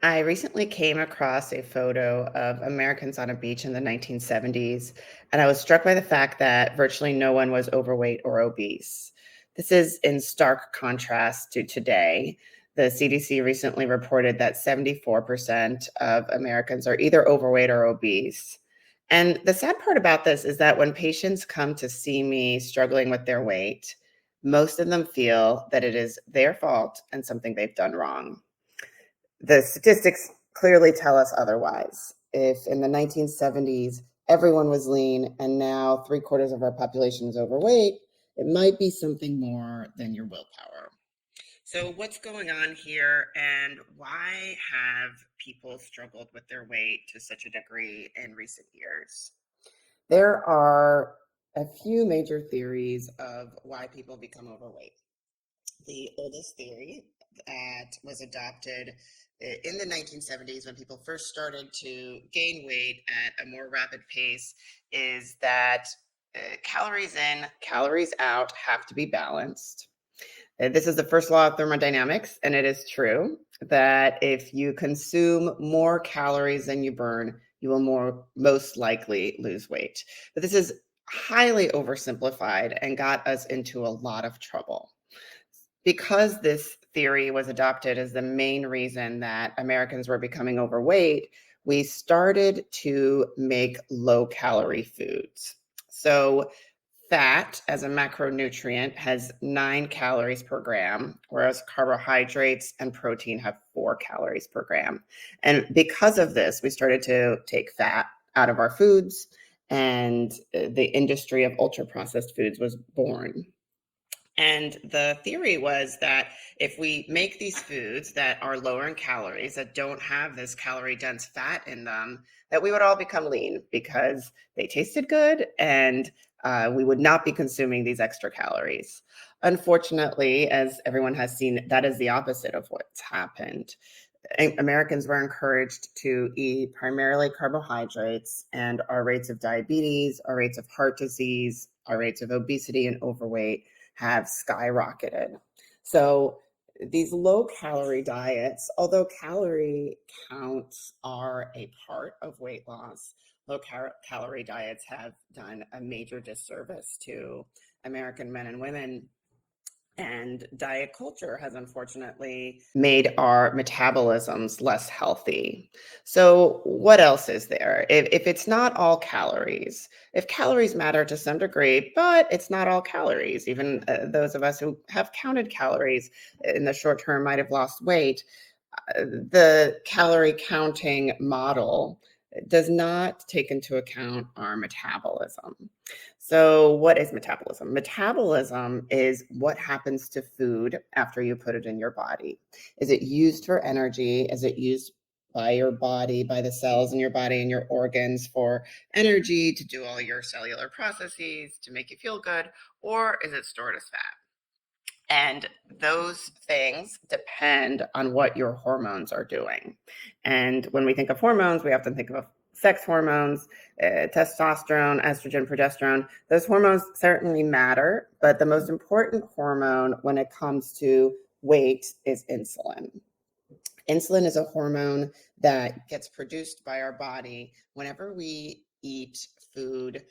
I recently came across a photo of Americans on a beach in the 1970s, and I was struck by the fact that virtually no one was overweight or obese. This is in stark contrast to today. The CDC recently reported that 74% of Americans are either overweight or obese. And the sad part about this is that when patients come to see me struggling with their weight, most of them feel that it is their fault and something they've done wrong. The statistics clearly tell us otherwise. If in the 1970s everyone was lean and now three-quarters of our population is overweight, it might be something more than your willpower. So, what's going on here, and why have people struggled with their weight to such a degree in recent years? There are a few major theories of why people become overweight. The oldest theory that was adopted in the 1970s when people first started to gain weight at a more rapid pace is that calories in, calories out have to be balanced. This is the first law of thermodynamics, and it is true that if you consume more calories than you burn, you will most likely lose weight. But this is highly oversimplified and got us into a lot of trouble. Because this theory was adopted as the main reason that Americans were becoming overweight, we started to make low calorie foods. So, fat as a macronutrient has 9 calories per gram, whereas carbohydrates and protein have 4 calories per gram. And because of this, we started to take fat out of our foods, and the industry of ultra processed foods was born. And the theory was that if we make these foods that are lower in calories, that don't have this calorie dense fat in them, that we would all become lean because they tasted good and we would not be consuming these extra calories. Unfortunately, as everyone has seen, that is the opposite of what's happened. Americans were encouraged to eat primarily carbohydrates, and our rates of diabetes, our rates of heart disease, our rates of obesity and overweight have skyrocketed. So, these low calorie diets, although calorie counts are a part of weight loss, calorie diets have done a major disservice to American men and women, and diet culture has unfortunately made our metabolisms less healthy. So, what else is there? If it's not all calories, if calories matter to some degree, but it's not all calories, even those of us who have counted calories in the short term might have lost weight. The calorie counting model does not take into account our metabolism. So, what is metabolism? Metabolism is what happens to food after you put it in your body. Is it used for energy? Is it used by your body, by the cells in your body and your organs for energy to do all your cellular processes to make you feel good? Or is it stored as fat? And those things depend on what your hormones are doing. And when we think of hormones, we often think of sex hormones, testosterone, estrogen, progesterone. Those hormones certainly matter, but the most important hormone when it comes to weight is insulin. Insulin is a hormone that gets produced by our body whenever we eat food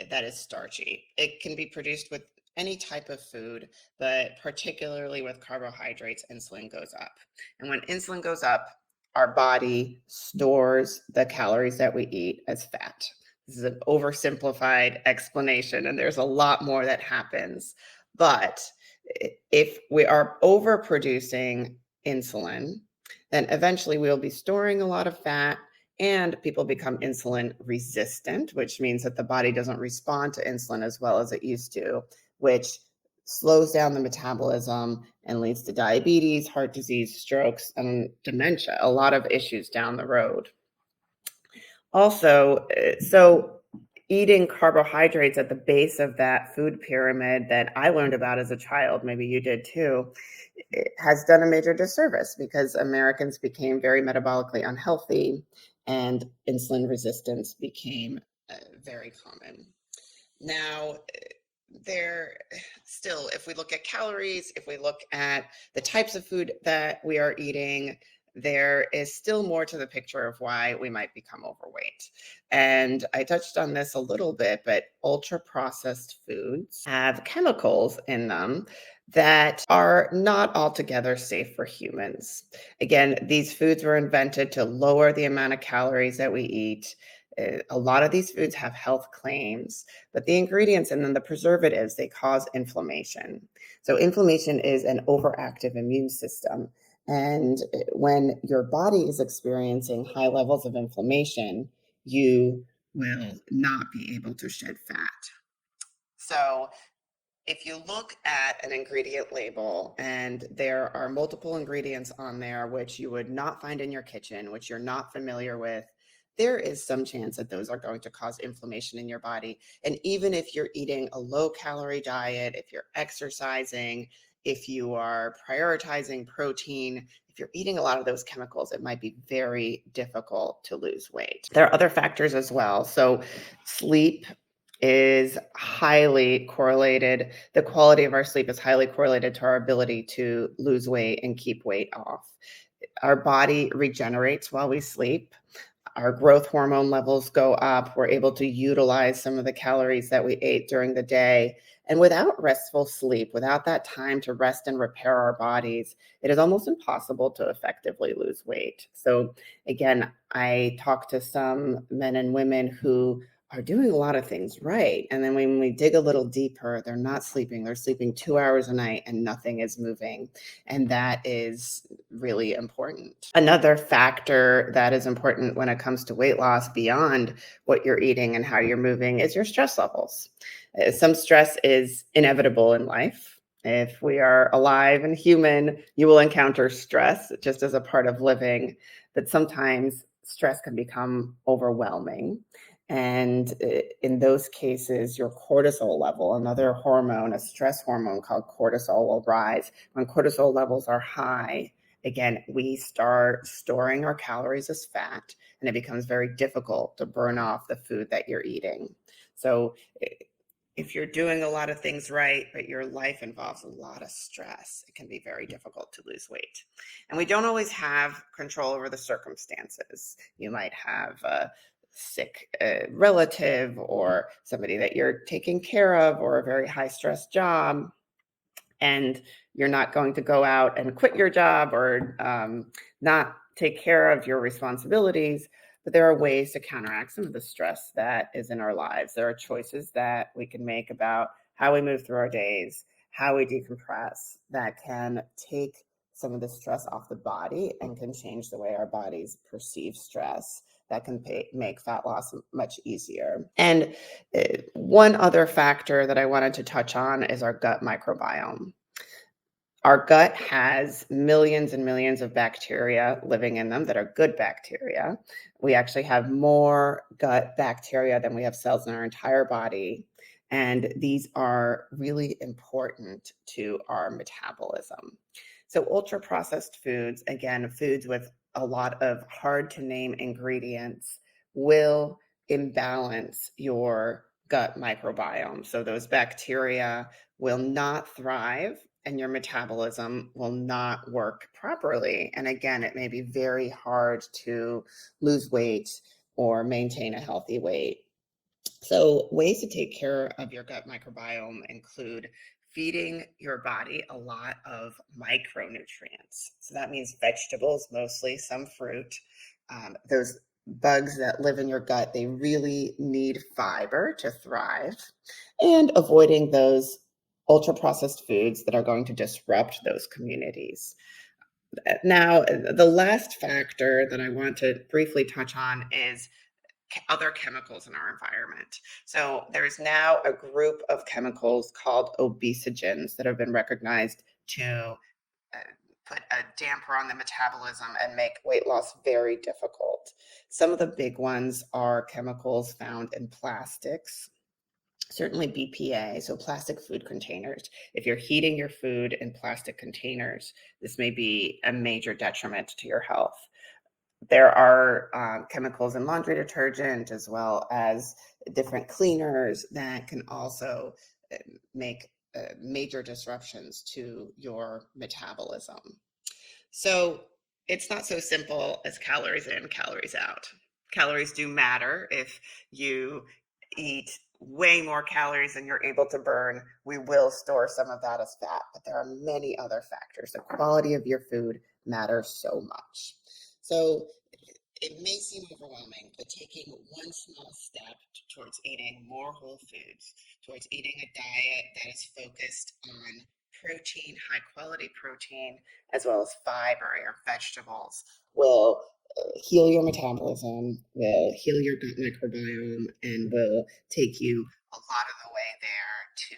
that is starchy. It can be produced with any type of food, but particularly with carbohydrates, insulin goes up. And when insulin goes up, our body stores the calories that we eat as fat. This is an oversimplified explanation, and there's a lot more that happens. But if we are overproducing insulin, then eventually we'll be storing a lot of fat and people become insulin resistant, which means that the body doesn't respond to insulin as well as it used to, which slows down the metabolism and leads to diabetes, heart disease, strokes, and dementia, a lot of issues down the road. Also, so eating carbohydrates at the base of that food pyramid that I learned about as a child, maybe you did too, it has done a major disservice because Americans became very metabolically unhealthy and insulin resistance became very common. Now, there still, if we look at calories, if we look at the types of food that we are eating, there is still more to the picture of why we might become overweight. And I touched on this a little bit, but ultra processed foods have chemicals in them that are not altogether safe for humans. Again, these foods were invented to lower the amount of calories that we eat. A lot of these foods have health claims, but the ingredients and then the preservatives, they cause inflammation. So, inflammation is an overactive immune system. And when your body is experiencing high levels of inflammation, you will not be able to shed fat. So, if you look at an ingredient label and there are multiple ingredients on there which you would not find in your kitchen, which you're not familiar with, there is some chance that those are going to cause inflammation in your body. And even if you're eating a low calorie diet, if you're exercising, if you are prioritizing protein, if you're eating a lot of those chemicals, it might be very difficult to lose weight. There are other factors as well. So, sleep is highly correlated. The quality of our sleep is highly correlated to our ability to lose weight and keep weight off. Our body regenerates while we sleep. Our growth hormone levels go up. We're able to utilize some of the calories that we ate during the day. And without restful sleep, without that time to rest and repair our bodies, it is almost impossible to effectively lose weight. So, again, I talk to some men and women who are doing a lot of things right. And then when we dig a little deeper, they're not sleeping. They're sleeping 2 hours a night and nothing is moving. And that is really important. Another factor that is important when it comes to weight loss beyond what you're eating and how you're moving is your stress levels. Some stress is inevitable in life. If we are alive and human, you will encounter stress just as a part of living, but sometimes stress can become overwhelming. And in those cases, your cortisol level, another hormone, a stress hormone called cortisol, will rise. When cortisol levels are high, again, we start storing our calories as fat, and it becomes very difficult to burn off the food that you're eating. So, if you're doing a lot of things right, but your life involves a lot of stress, it can be very difficult to lose weight. And we don't always have control over the circumstances. You might have a sick relative or somebody that you're taking care of or a very high stress job, and you're not going to go out and quit your job or not take care of your responsibilities. But there are ways to counteract some of the stress that is in our lives. There are choices that we can make about how we move through our days, how we decompress, that can take some of the stress off the body and can change the way our bodies perceive stress. That can make fat loss much easier. And one other factor that I wanted to touch on is our gut microbiome. Our gut has millions and millions of bacteria living in them that are good bacteria. We actually have more gut bacteria than we have cells in our entire body. And these are really important to our metabolism. So, ultra processed foods, again, foods with a lot of hard to name ingredients, will imbalance your gut microbiome. So, those bacteria will not thrive and your metabolism will not work properly. And again, it may be very hard to lose weight or maintain a healthy weight. So, ways to take care of your gut microbiome include feeding your body a lot of micronutrients. So, that means vegetables, mostly some fruit. Those bugs that live in your gut, they really need fiber to thrive, and avoiding those ultra processed foods that are going to disrupt those communities. Now, the last factor that I want to briefly touch on is other chemicals in our environment. So there's now a group of chemicals called obesogens that have been recognized to uh, put a damper on the metabolism and make weight loss very difficult. Some of the big ones are chemicals found in plastics. Certainly BPA, so plastic food containers. If you're heating your food in plastic containers, this may be a major detriment to your health. There are chemicals in laundry detergent as well as different cleaners that can also make major disruptions to your metabolism. So It's not so simple as calories in, calories out. Calories do matter. If you eat way more calories than you're able to burn, we will store some of that as fat. But there are many other factors. The quality of your food matters so much. So it may seem overwhelming, but taking one small step towards eating more whole foods, towards eating a diet that is focused on protein, high quality protein, as well as fiber or vegetables, will heal your metabolism, will heal your gut microbiome, and will take you a lot of the way there to